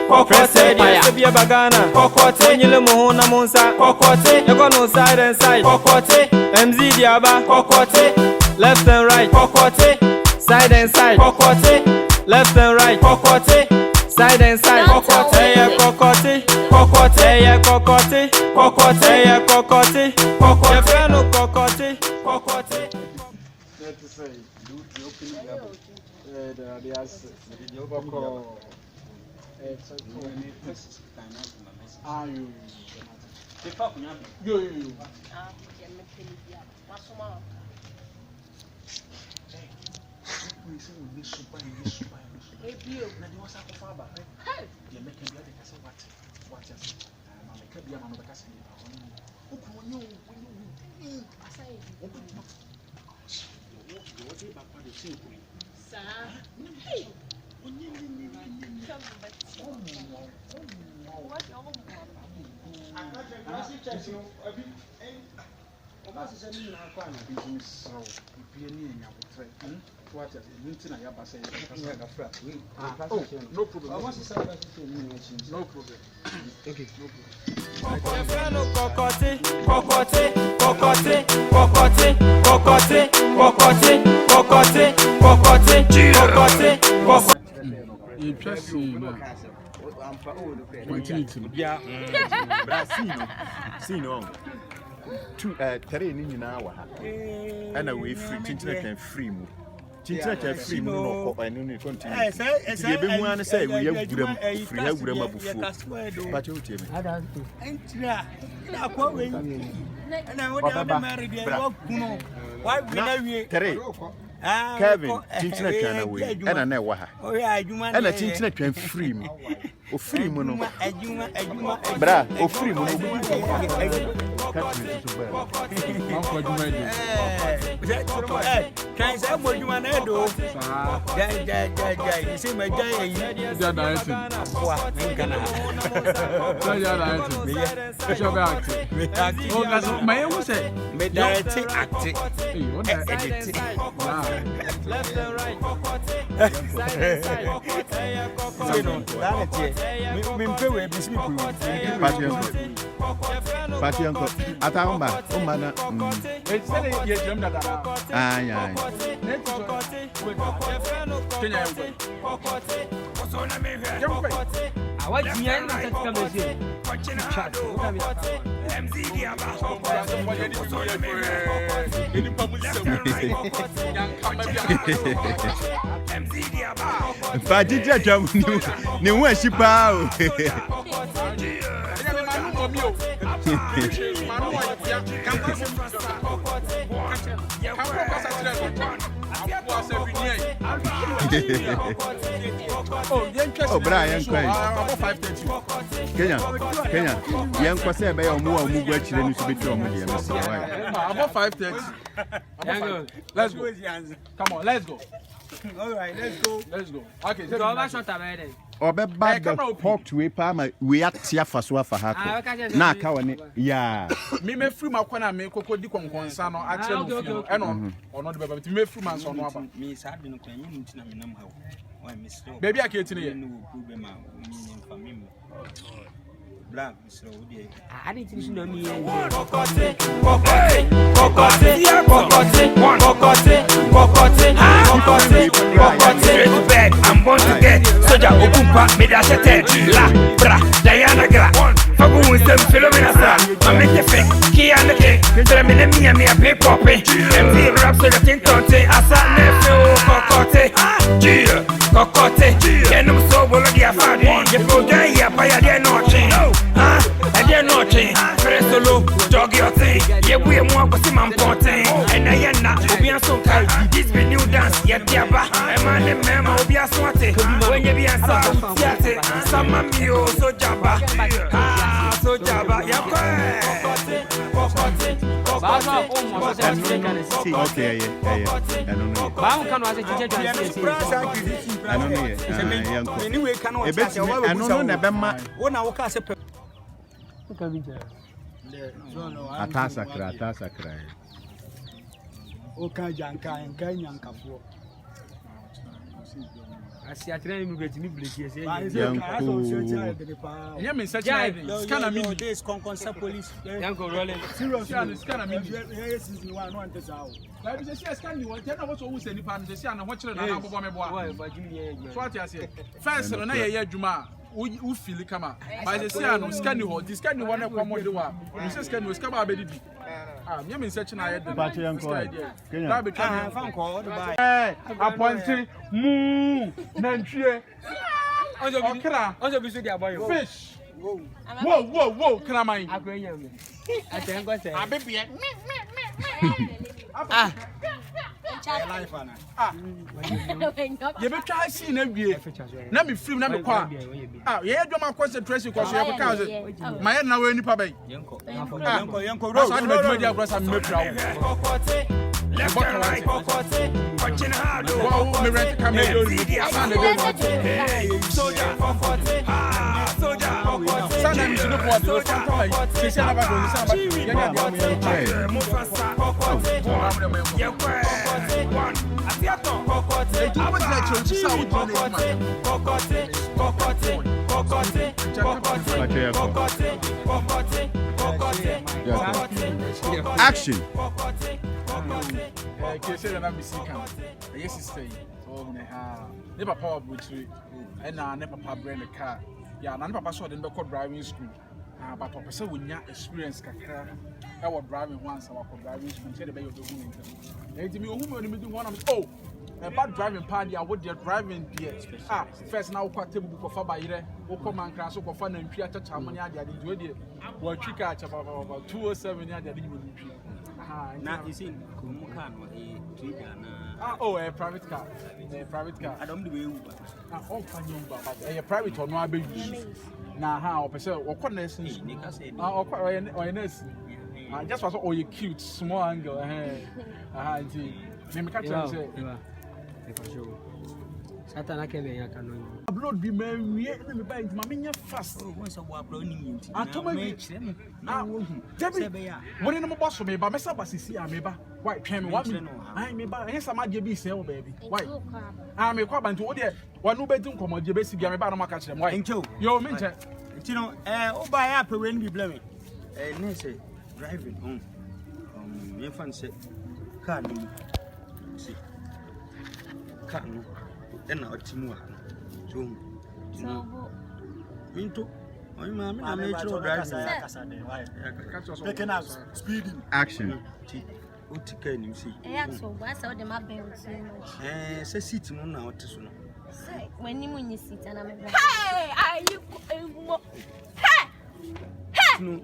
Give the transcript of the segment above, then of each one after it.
Kokote, be a bagana. Kokote, Nile Mohona Monsa. Kokote, you go no side and side. Kokote, MZ Diaba. Kokote, left and right. Kokote, side and side. Kokote, left and right. Kokote, side and side. Kokote, yeah, kokote. Kokote, yeah, kokote. Kokote, yeah, kokote. Kokote, yeah, friend of kokote. Kokote. Let's say, do the opening. It's no problem. No problem. Okay, no problem. Kokote, kokote, kokote, kokote, kokote, kokote, kokote, kokote, kokote, kokote. Interesting. Yeah, Brasino. Two, three in our and away free, Tintin can free move. Tintin can free move, and only continue. Yes, everyone say we have them free, have them before. But you tell me, and I would have married you. Why we Kevin, Tintin can away, and I know her. Oh, yeah, and a Tintin can free me. O free mono. Bra, o free mono. Can say what you want to do? You see my guy, you're dancing. My own say, me directing acting. Left and right. Party uncle, Atamba, Omana. It's Oh, Brian, Kenya, young Kwase by your move, move actually to be from me. About 5:30. Let's go. Come on, let's go. All right, let's go. Okay, so or bad pork to a palm, we are Tiafaswa for her. Now, Kawane, yeah. Me free my corner, make Coco di Konkonsa, no, actually, and on, or not, but me free my son, me, Sabin, baby, I can't tell you. Black, so I didn't know me. Kokote, I'm born to get Soja Okumpa, Medashete, La, Bra, Diana Gra, Fagu with them Philomena, I make a fake, Kiana cake, Terminamia, me a pay poppy, MV raps to the Tintote, Asa Nephew, Kokote, and I'm so already a father, you go there by a dear noche. I dare not change. Solo, dog your thing. Yeah, we are more for some important. And I am not to be a so kind. This be new dance, yet, Yaba. I'm on the memo, be a swatty. When you be a theatre, some of you so Jabba. So Jabba, okay, Atasakra. Oka janka and Kanyanka for. I see a train immigrant in English. Yeah, me such a scanner me. This Konkonsa Police. Uncle Rolling. Seriously, scanner me. Yes, is one on this hour. I was a scan you want to know what's always any pan, the son of what you're not about me. What I say. First, and I Juma. Who feel it come out? By the Siano, scan you, this can you want to come on the one. You just can come out, baby. I'm in such an idea. Battery uncle. Appointed moo, Nanchie. Fish. Whoa, can I mind? I think what's it? I be you be try seeing every let me film, let me call. Yeah, do my concentration because you have a cousin. My head now, any papa. Yanko, Left and right, watching hard. Me rent camera. Soldier, soldier. Son, I'm to the port. They say about Action. Say that I'm sick. Yes, stay. Oh, never power butchery. And now never papa brand the car. Yeah, none papa saw them called driving school. But papa said we not experience kakra. I was driving once. I was driving school. Said the bay of the woman. They tell me who only do one of oh. About driving party, I would driving here. First now quite table book of Fabayre, Okom and Crasso for fun and Piata Tamonia, the idea. Well, trick out about 207 years. Now you see, Kumukan oh, a private car. A private car. I don't do Uber. Oh, but a private or no, I be now how per se or what nurse or quite nurse. I just was all you cute small angle. Satan, I can't be a canon. Blood be me by Mamma fast. Once a while, running I told me, Debbie, what in the boss for me, but myself, I see, I may buy white pen. What I may buy, yes, I might be sale, baby. Why? I may come and to order one new bedroom come on your basic game about my catch them. Why, you're mentioned. You know, oh, by up when we blame it. Nancy driving home. Your fancy can't see. Can't. Then our team so into I made sure taking us speeding. Action. What can you see? So what's all the map being so much? Say sit on now to soon. Say when you sit and I'm hey, are you hey no.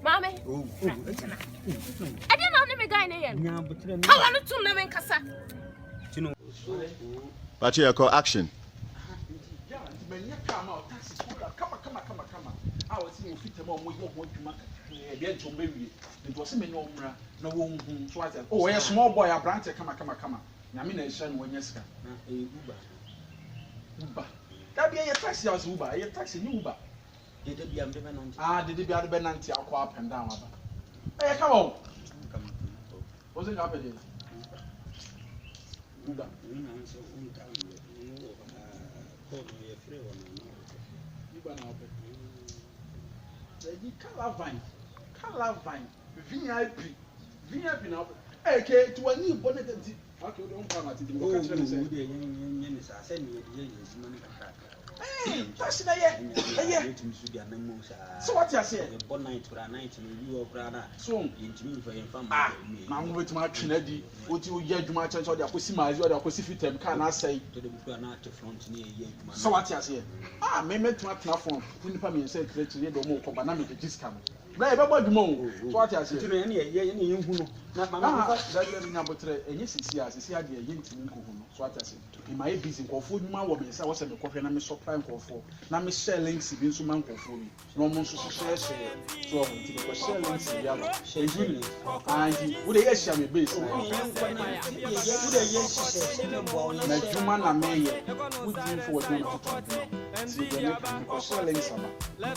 Mommy, I didn't know the guy again. How are you two men, Cassa? But you call action. Come on. I was seeing fit them on with what you make. To baby. It was a no one who tries. Oh, a small boy, a branch, come on. I mean, a son when yes, Uber. That be a taxi as Uber, a taxi Uber. Did it be a benant? Did it be a benanti? I'll go up and down. Hey, come on. What's it happening? Uber. Calavine, VIP now. Okay, to a new bonnet. Okay, don't come at it. That's so what you say? So, I'm with my Trinity. What you get to my church or the Cosimas or the Cosifitem can I say? So what you say? May make my platform. When you say, let's read the more combined discount. Everybody more. What I say? Not my number 3, and yes, it's here. It's here. So what I say? In my business, or food, my woman, I was at the coffee and I'm supplying for. Now, Miss Selling, Sibin Suman for me. No more success. So, selling Sibiano. And would they share me base? Human and May, would you for selling summer? No.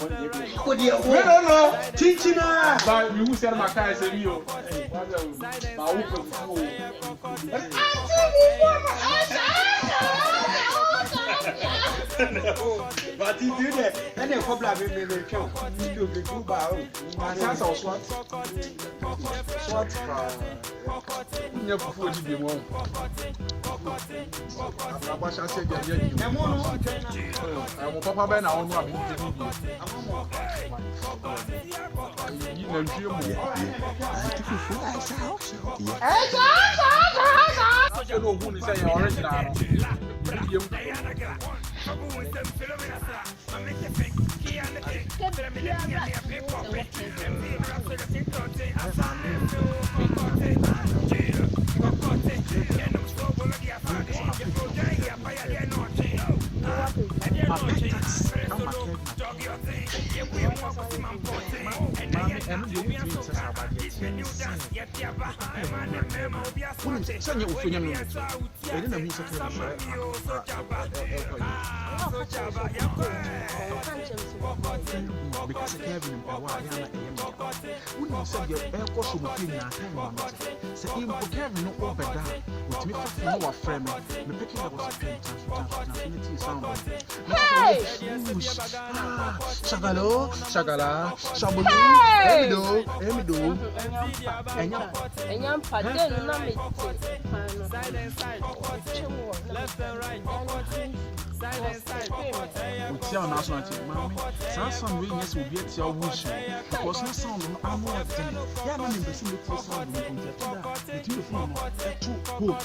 Tintina! But you said my car is a Rio. But you do that, and then couple of women will come. You do the bar. That's our SWAT. SWAT. Never before you be one. I shall say, I'm Papa Ben. I want to because Kevin and Power, wouldn't say your air course will be in our time. Say, Kevin, no over that. With me for our friend, me picking up was a paint infinity sound. Hey! Shagalo, Shagala, Shabu, Emido, And young Padden, left and right, with your national team, Mammy. Some witness will be at your wish. Because no sound on armor of them. Yeah, I'm in the vicinity sound will contact that. The two from two good.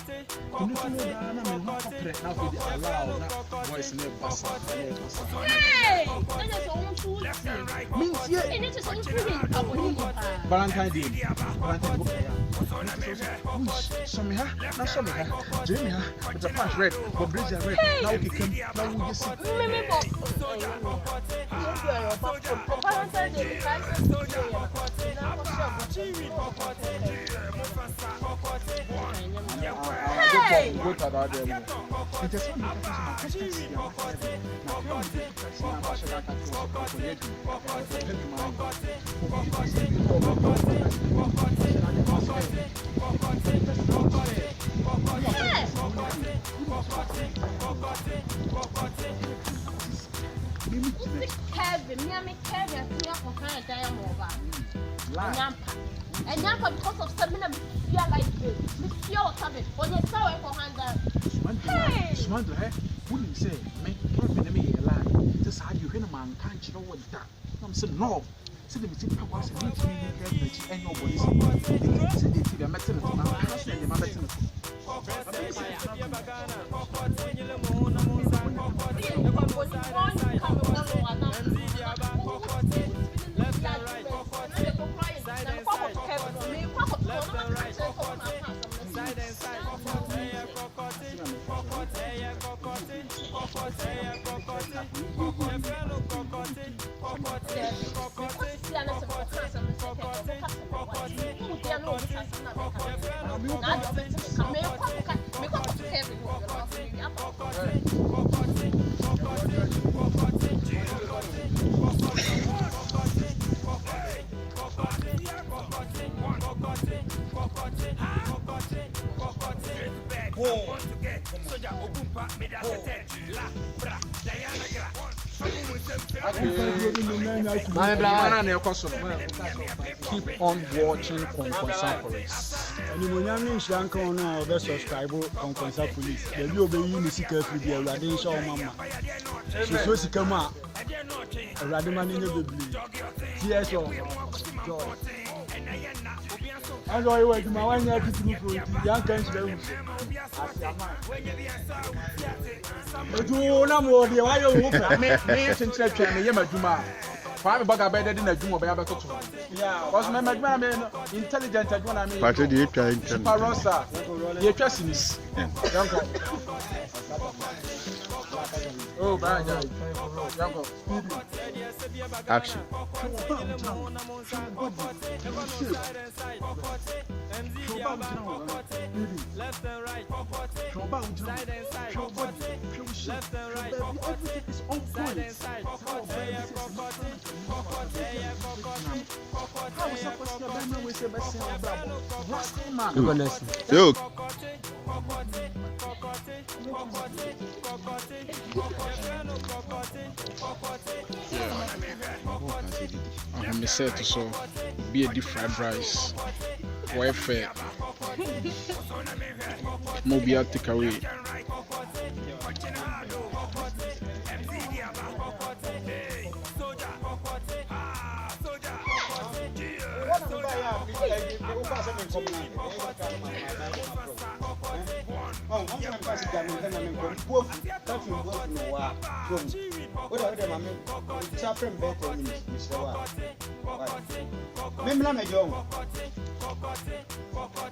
You need to know that I'm not corporate now for the allow that voice in the bus. hey! That is all food. Means, yeah, And it is all food. Valentine Day. Valentine Day. Some here, now some here. Jamie, with a punch red, but bridge red. Now we can, now we just see. Hey! Go to that Kevin, me Kevin, me up for kind of diamond. And Yampa, because of something I feel like this. Me feel coming. When you saw it for hand, Smandler, hey, wouldn't say, make Kevin me a lie. Just how you hear a man can't you know what that? I'm saying, no. See the meeting was a meeting and nobody said it. They're meeting it. I'm asking them, I'm meeting it. Keep on watching Konkonsa Police. And when you mean Shank on our subscribe Konkonsa Police, the you obey you secret video, Radin Shaw Mama. She so she come out. Radiman in the blue. Yes, and I went to my 1 year to young country. But you know more the why you Me since I came here, Juma. Five bugger better than a Juma by a to. Yeah, was my man intelligent at one I mean. Part of the time. Parosa, you're trusting this. Oh, bad. Action. Left and right, side and side, left and right, side and side, How was that question? We say best man. Yo. I'm set to so be a deep fried rice. Welfare. Mobile takeaway.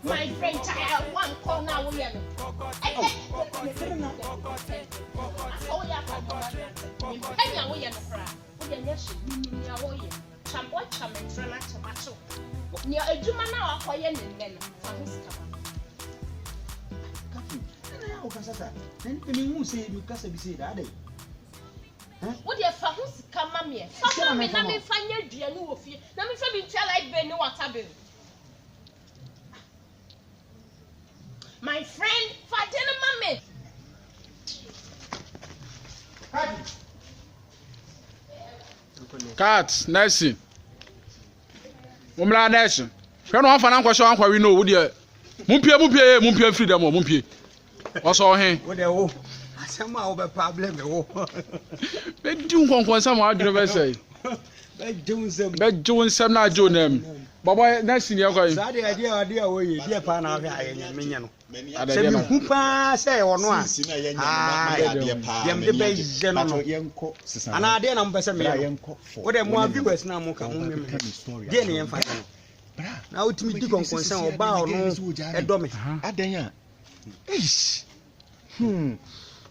My friend, child, one call now. We are. What the fuck come on here? Come me, let me find your dear new of you. Let me find tell like Ben what happened. My friend, Fatina Mammy. Cat, nursing. Woman, nursing. Can one for Uncle Sean, we know, would you? Mumpia freedom or Mumpia. What's all him? What the oh? I somehow have a problem. But do Konkonsa some I never say. But doing some not do them. Baba, nursing, you're going. That idea, way, dear pan out here, Minion. Who say or no? The base general Yanko, and I didn't number what am more viewers now? Jenny and Fatan. Now to me, Konkonsa about a dominant. Adenya. Eish.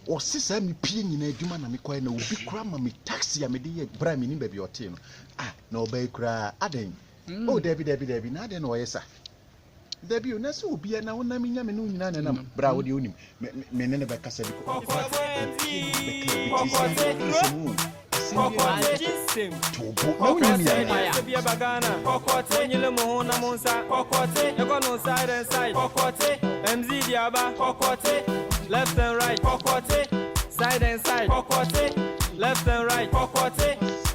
Or sister me peeing in a human and me quite no big cram me taxi and me dear Brammy baby or tin. Ah, no baker, Aden. Oh, Debbie, not an oesa. Debbie, Nasu will be an hour naming Yamin and Brow Unim. Men never cast left and right, side and side, left and right,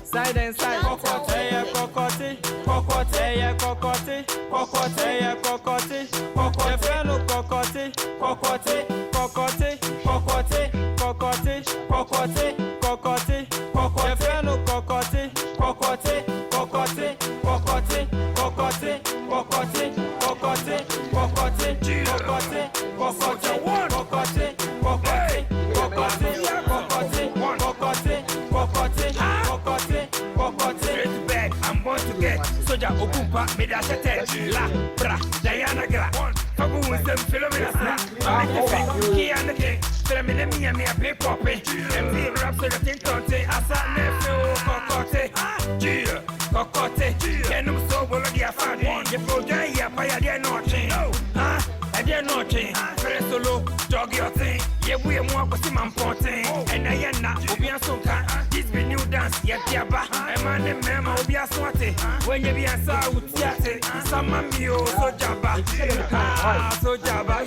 side and side, Soja Okumpa, Medasete, La, Bra, Diana Gra, Fabu, Philomena, Kianake, Feminine, me a big poppy, and the raps of the Tintote, Asa, Nephew, Cocote, Gia, Cocote, Genum so will be a fan, you go there, by a dear nothing, a dear nothing, Solo, dog your thing, yeah, we are more with him important, and I am not, Obian Soka, this be new dance, yet Yaba, a man and memo, Obia Swati, when you be a South Yate, some Mamio, so Jabba, so Jabba,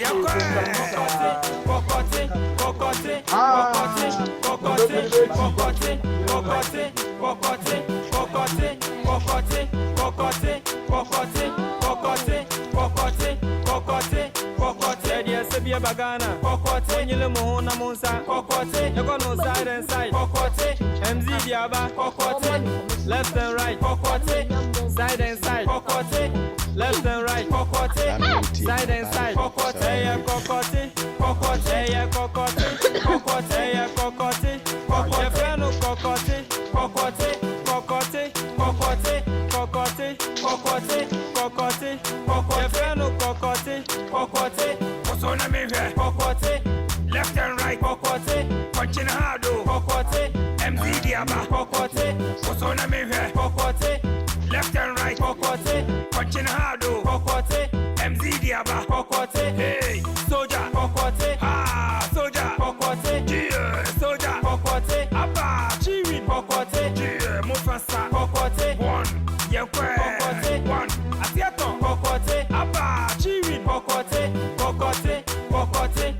Bagana, Cocote, Yilamo, Namonsa, Cocote, you're going to side and side, Cocote, MZ Diaba, Cocote, left and right, Cocote, side and side, Cocote, left and right, Cocote, side and side, Cocote, yeah, Cocote, Cocote, yeah, Cocote, Cocote, yeah, Cocote, Cocote, Frano, Cocote, Cocote, Cocote, Cocote, Cocote, Cocote, Cocote, Cocote, Frano, Cocote, Cocote. on a mirror, Cocote, left and right, Cocote, punching hard, Cocote, MZ Diaba, Cocote, what's on a mirror, Cocote, left and right, Cocote, punching hard, Cocote, MZ Diaba, Cocote, hey, Soja, Cocote, ah, Soja, Cocote, yeah, Soja, Cocote, Abba, Chiwi, Cocote, yeah, Mufasa, Cocote, one, yeah, Cocote, one. kokote